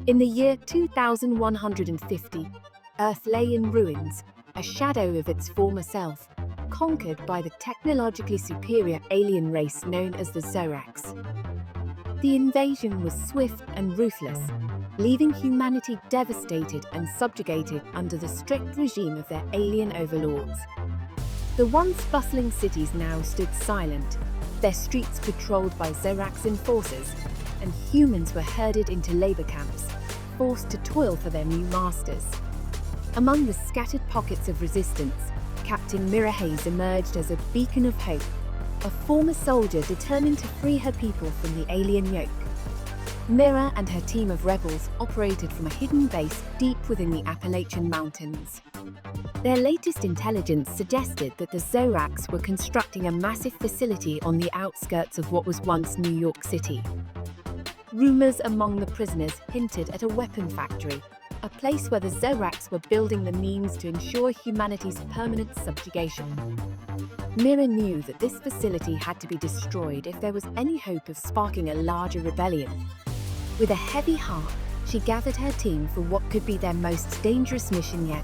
In the year 2150, Earth lay in ruins, a shadow of its former self, conquered by the technologically superior alien race known as the Zorax. The invasion was swift and ruthless, leaving humanity devastated and subjugated under the strict regime of their alien overlords. The once bustling cities now stood silent, their streets patrolled by Zorax enforcers, and humans were herded into labor camps, forced to toil for their new masters. Among the scattered pockets of resistance, Captain Mira Hayes emerged as a beacon of hope, a former soldier determined to free her people from the alien yoke. Mira and her team of rebels operated from a hidden base deep within the Appalachian Mountains. Their latest intelligence suggested that the Zorax were constructing a massive facility on the outskirts of what was once New York City. Rumors among the prisoners hinted at a weapon factory, a place where the Zorax were building the means to ensure humanity's permanent subjugation. Mira knew that this facility had to be destroyed if there was any hope of sparking a larger rebellion. With a heavy heart, she gathered her team for what could be their most dangerous mission yet.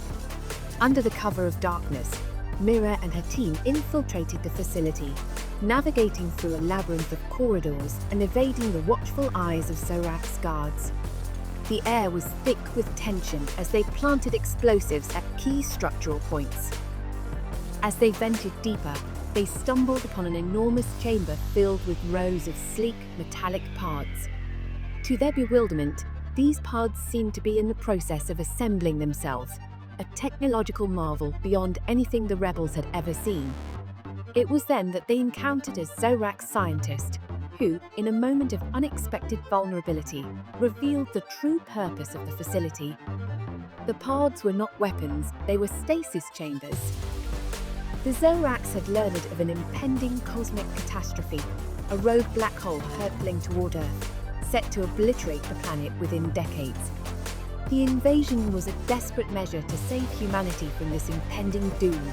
Under the cover of darkness, Mira and her team infiltrated the facility, navigating through a labyrinth of corridors and evading the watchful eyes of Zorax guards. The air was thick with tension as they planted explosives at key structural points. As they ventured deeper, they stumbled upon an enormous chamber filled with rows of sleek, metallic pods. To their bewilderment, these pods seemed to be in the process of assembling themselves, a technological marvel beyond anything the rebels had ever seen. It was then that they encountered a Zorax scientist, who, in a moment of unexpected vulnerability, revealed the true purpose of the facility. The pods were not weapons, they were stasis chambers. The Zorax had learned of an impending cosmic catastrophe, a rogue black hole hurtling toward Earth, set to obliterate the planet within decades. The invasion was a desperate measure to save humanity from this impending doom.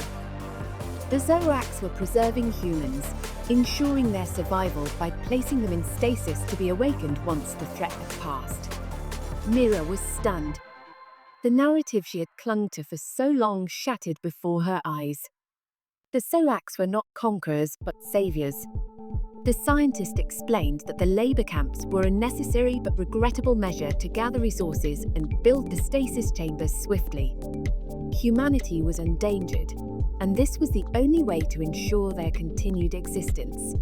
The Zorax were preserving humans, ensuring their survival by placing them in stasis to be awakened once the threat had passed. Mira was stunned. The narrative she had clung to for so long shattered before her eyes. The Zorax were not conquerors but saviors. The scientist explained that the labor camps were a necessary but regrettable measure to gather resources and build the stasis chambers swiftly. Humanity was endangered, and this was the only way to ensure their continued existence.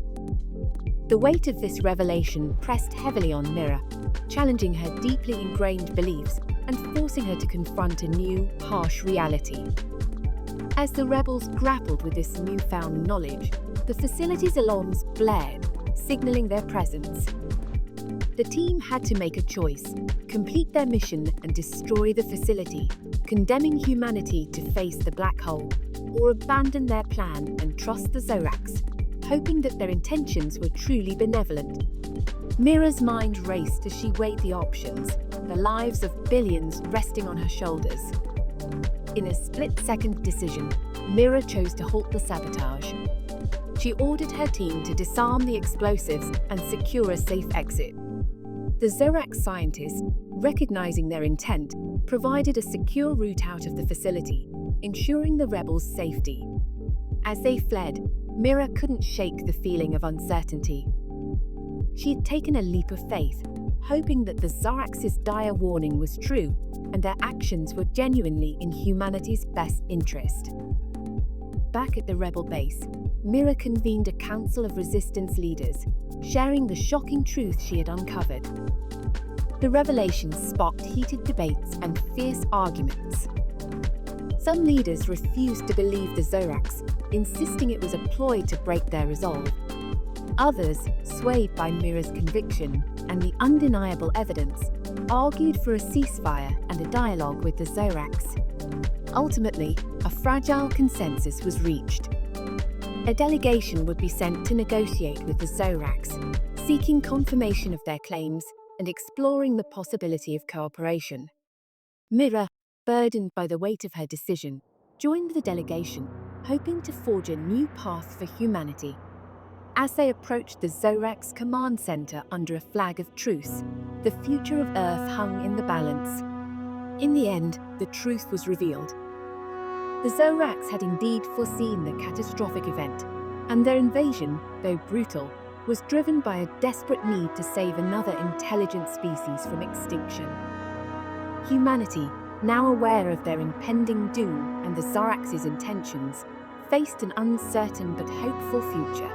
The weight of this revelation pressed heavily on Mira, challenging her deeply ingrained beliefs and forcing her to confront a new, harsh reality. As the rebels grappled with this newfound knowledge, the facility's alarms blared, signaling their presence. The team had to make a choice: complete their mission and destroy the facility, condemning humanity to face the black hole, or abandon their plan and trust the Zorax, hoping that their intentions were truly benevolent. Mira's mind raced as she weighed the options, the lives of billions resting on her shoulders. In a split-second decision, Mira chose to halt the sabotage. She ordered her team to disarm the explosives and secure a safe exit. The Zorax scientists, recognizing their intent, provided a secure route out of the facility, ensuring the rebels' safety. As they fled, Mira couldn't shake the feeling of uncertainty. She had taken a leap of faith, hoping that the Zorax's dire warning was true and their actions were genuinely in humanity's best interest. Back at the rebel base, Mira convened a council of resistance leaders, sharing the shocking truth she had uncovered. The revelations sparked heated debates and fierce arguments. Some leaders refused to believe the Zorax, insisting it was a ploy to break their resolve. Others, swayed by Mira's conviction and the undeniable evidence, argued for a ceasefire and a dialogue with the Zorax. Ultimately, a fragile consensus was reached. A delegation would be sent to negotiate with the Zorax, seeking confirmation of their claims and exploring the possibility of cooperation. Mira, burdened by the weight of her decision, joined the delegation, hoping to forge a new path for humanity. As they approached the Zorax command center under a flag of truce, the future of Earth hung in the balance. In the end, the truth was revealed. The Zorax had indeed foreseen the catastrophic event, and their invasion, though brutal, was driven by a desperate need to save another intelligent species from extinction. Humanity, now aware of their impending doom and the Zorax's intentions, faced an uncertain but hopeful future.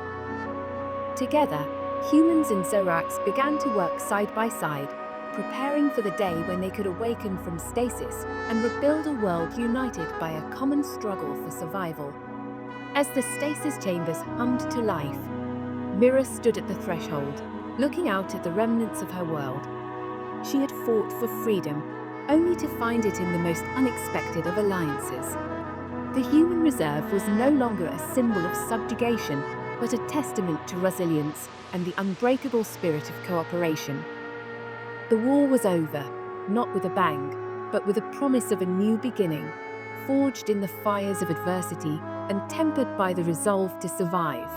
Together, humans and Zorax began to work side by side, preparing for the day when they could awaken from stasis and rebuild a world united by a common struggle for survival. As the stasis chambers hummed to life, Mira stood at the threshold, looking out at the remnants of her world. She had fought for freedom, only to find it in the most unexpected of alliances. The human reserve was no longer a symbol of subjugation, but a testament to resilience and the unbreakable spirit of cooperation. The war was over, not with a bang, but with a promise of a new beginning, forged in the fires of adversity and tempered by the resolve to survive.